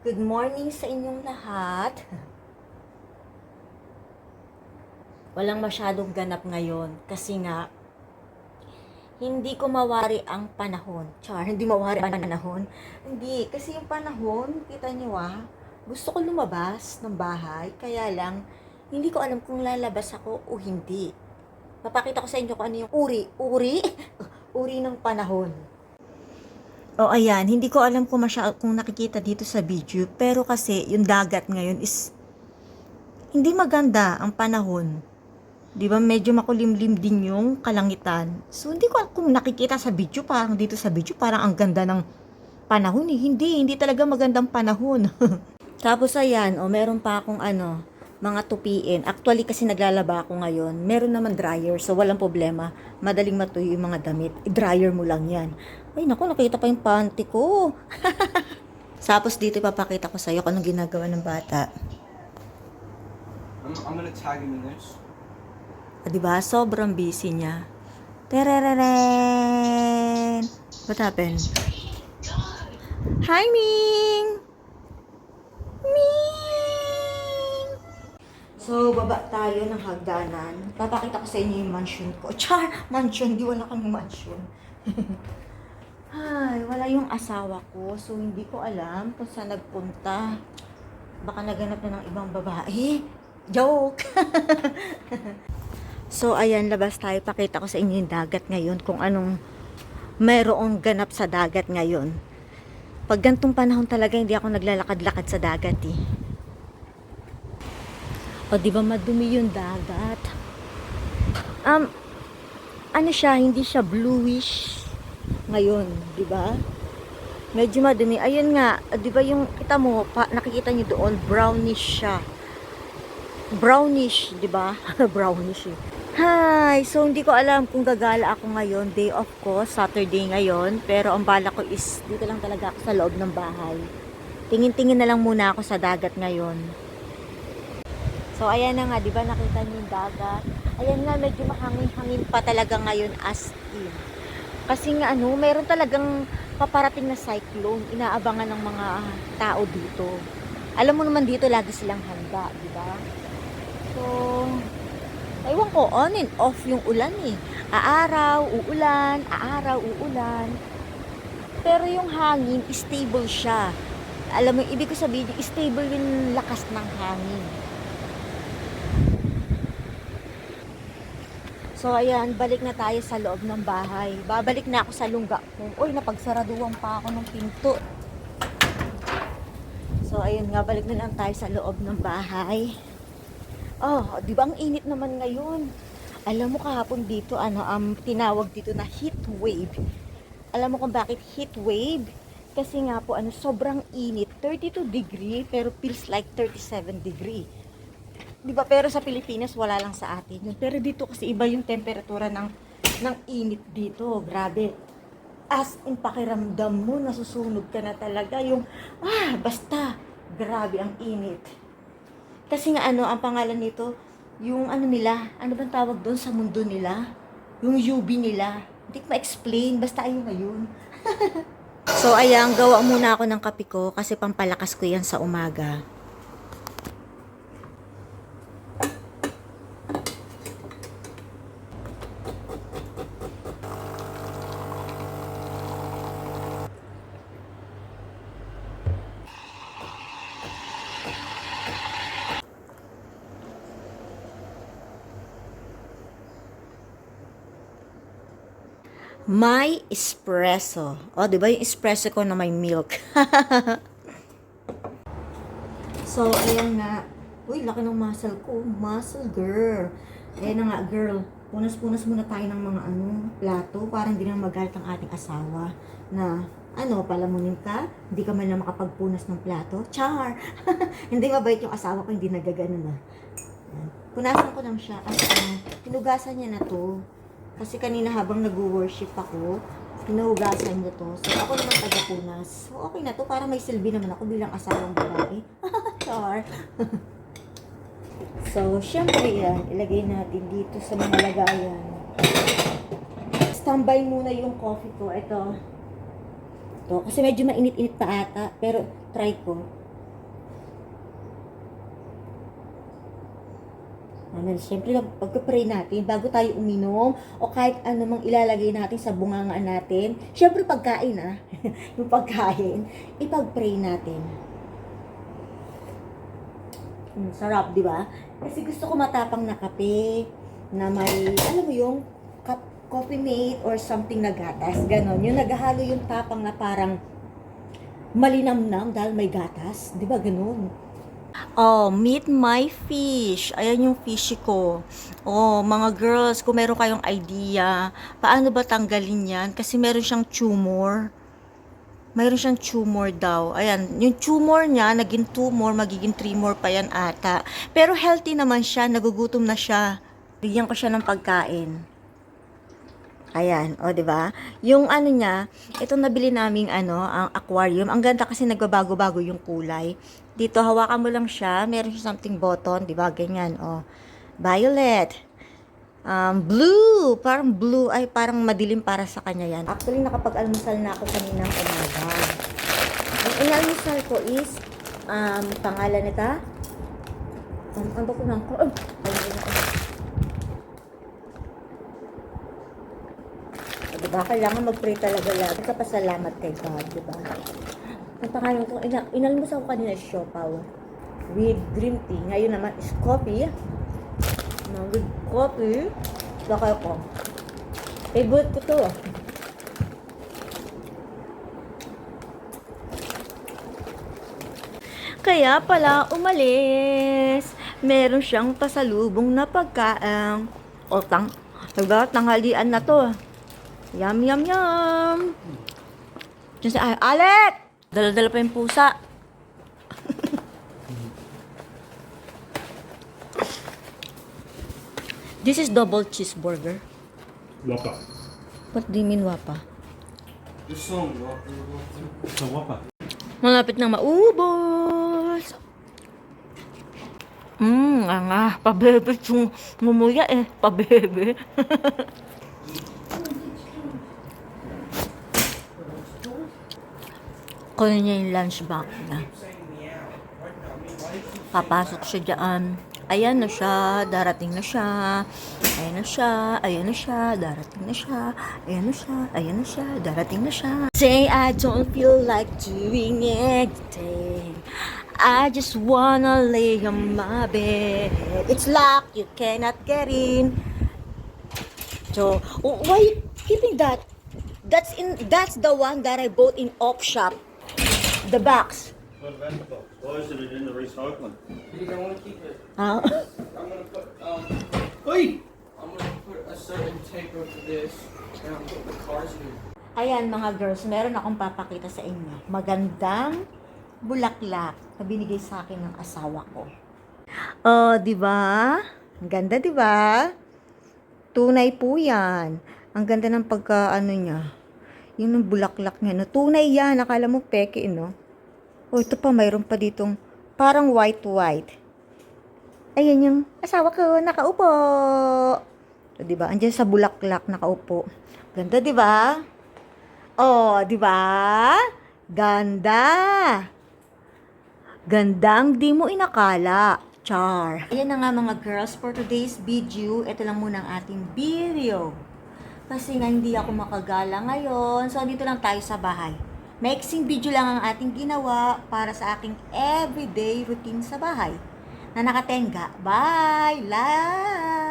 Good morning sa inyong lahat. Walang masyadong ganap ngayon kasi nga hindi ko mawari ang panahon. Hindi mawari ang panahon. Hindi, kasi yung panahon, kita niyo gusto ko lumabas ng bahay, kaya lang hindi ko alam kung lalabas ako o hindi. Papakita ko sa inyo kung ano yung uri ng panahon. O ayan, hindi ko alam kung nakikita dito sa video, pero kasi yung dagat ngayon is hindi maganda ang panahon. 'Di ba? Medyo makulimlim din yung kalangitan. So hindi ko kung nakikita sa video, parang dito sa video parang ang ganda ng panahon eh. Hindi talaga magandang panahon. Tapos ayan, meron pa akong mga tupiin. Actually kasi naglalaba ako ngayon. Meron naman dryer, so walang problema. Madaling matuyo yung mga damit. I-dryer mo lang yan. Ay naku, nakita pa yung panty ko. Tapos dito ipapakita ko sa'yo kung anong ginagawa ng bata. I'm gonna tag him in this. Diba? Sobrang busy niya. Terereren! What happened? Hi, Ming! Ming! So, baba tayo ng hagdanan. Papakita ko sa inyo yung mansion ko. Mansion! Di wala kami mansion. Ay, wala yung asawa ko. So, hindi ko alam kung saan nagpunta. Baka naganap na ng ibang babae. Joke! So, ayan, labas tayo. Pakita ko sa inyo yung dagat ngayon. Kung anong mayroong ganap sa dagat ngayon. Pag gantong panahon talaga, hindi ako naglalakad-lakad sa dagat eh. O, di ba madumi yung dagat? Ano siya, hindi siya bluish ngayon, di ba? Medyo madumi. Ayun nga, di ba yung kita mo, nakikita niyo doon, brownish siya. Brownish, di ba? Brownish eh. Hi! So, hindi ko alam kung gagala ako ngayon. Day off ko, Saturday ngayon. Pero ang bala ko is, dito lang talaga ako sa loob ng bahay. Tingin-tingin na lang muna ako sa dagat ngayon. So, ayan na nga, di ba? Nakita niyo yung dagat. Ayan nga, medyo mahangin-hangin pa talaga ngayon as in. Kasi nga mayroon talagang paparating na cyclone. Inaabangan ng mga tao dito. Alam mo naman dito, lagi silang handa, di ba? So, ewan ko, on and off yung ulan eh. Aaraw, uulan, aaraw, uulan. Pero yung hangin, stable siya. Alam mo, ibig ko sabihin, stable yung lakas ng hangin. So, ayan, balik na tayo sa loob ng bahay. Babalik na ako sa lungga ko. Uy, napagsaraduhan pa ako ng pinto. So, ayun nga, balik na lang tayo sa loob ng bahay. Oh, di ba ang init naman ngayon? Alam mo kahapon dito, tinawag dito na heat wave. Alam mo kung bakit heat wave? Kasi nga po, sobrang init. 32 degree, pero feels like 37 degree. Di ba? Pero sa Pilipinas, wala lang sa atin yun. Pero dito kasi iba yung temperatura ng init dito. Grabe. As in, pakiramdam mo, nasusunog ka na talaga. Yung, basta, grabe ang init. Kasi nga ang pangalan nito, yung nila, ano bang tawag doon sa mundo nila? Yung UV nila. Hindi ko ma-explain, basta ayun ngayon. So, ayan, gawa muna ako ng kape ko kasi pampalakas ko yan sa umaga. May espresso. O, di ba yung espresso ko na may milk? So, ayan nga. Uy, laki ng muscle ko. Muscle girl. Ayan na nga, girl. Punas-punas muna tayo ng mga plato para hindi na magalit ang ating asawa. Na, palamunin ka? Hindi ka man lang makapagpunas ng plato? Char! Hindi mabait yung asawa ko, hindi nagagano na. Ayan. Punasan ko lang siya. At pinugasan niya na to. Kasi kanina habang nag-worship ako, pinuhugasan niya to. So, ako naman taga-punas. So, okay na to. Para may silbi naman ako bilang asawang babae. Char. So, syempre yan. Ilagay natin dito sa mga lagayan. Standby muna yung coffee ko. Ito. Kasi medyo mainit-init pa ata. Pero, try ko. Siyempre, pagka-pray natin, bago tayo uminom, o kahit ano mang ilalagay natin sa bunganga natin, siyempre pagkain yung pagkain, ipag-pray natin. Sarap, di ba? Kasi gusto ko matapang na kape, na may, alam mo yung, coffee mate or something na gatas, ganon. Yung naghahalo yung tapang na parang malinamnam dahil may gatas, di ba ganon? Oh, meet my fish. Ayan yung fishy ko. Oh, mga girls, kung meron kayong idea, paano ba tanggalin yan? Kasi meron siyang tumor. Mayroon siyang tumor daw. Ayan, yung tumor niya, naging tumor, magiging tumor pa yan ata. Pero healthy naman siya, nagugutom na siya. Bigyan ko siya ng pagkain. Ayan, o, di ba? Yung ano niya, itong nabili naming ang aquarium. Ang ganda kasi nagbabago-bago yung kulay. Dito, hawakan mo lang siya. Meron siya something button, di ba? Ganyan, o. Violet. Blue. Parang blue. Ay, parang madilim para sa kanya yan. Actually, nakapag-almusal na ako kaninang umaga. Ang inalmusal ko is, pangalan nita? Ano ba ko nang ko? Diba? Kailangan mag-pray talaga lagi. Kapasalamat kay God, diba? Ang pangalan ko, inalmusal ko kanina siopaw with green tea. Ngayon naman is coffee. With coffee. Baka ko. Favorite ko to. Kaya pala umalis. Meron siyang pasalubong na pagkain. O tanghalian na to. Yum, yum, yum. Diyan si Alec! Dala-dala pa yung pusa. This is double cheeseburger. Whopper. What do you mean, wapa? This song, Whopper. It's a Whopper. Malapit na maubos. Pabebe yung mumuya pabebe. Kunin niya yung lunch bag na. Papasok siya dyan. Ayan na siya, darating na siya. Ayan na siya, ayan na siya, darating na siya. Ayan na siya, ayan na siya, darating na siya. Say I don't feel like doing anything. I just wanna lay on my bed. It's locked, you cannot get in. So, why you keeping that? That's the one that I bought in Op Shop. The box. What about the box? Why isn't it in the recycling? Because I want to keep it. Huh? I'm gonna put Hey! I'm gonna put a certain tape over this, and I'm putting the cars in. Ayan mga girls, meron akong papakita sa inyo. Magandang bulaklak na binigay sa akin ng asawa ko. Oh, di ba? Ang ganda, di ba? Tunay po 'yan. Ang ganda ng pagka niya. Yung bulaklak niya, no? Tunay 'yan. Akala mo peke, no? Oh, ito pa mayroon pa ditong parang white. Ayan yung asawa ko nakaupo. So, 'di ba? Andiyan sa bulaklak nakaupo. Ganda, 'di ba? Oh, 'di ba? Ganda. Gandang di mo inakala. Char. Ayan na nga mga girls, for today's video, ito lang muna ang ating video. Kasi nga hindi ako makagala ngayon, so dito lang tayo sa bahay. Mixing video lang ang ating ginawa para sa aking everyday routine sa bahay na nakatenga. Bye! Love!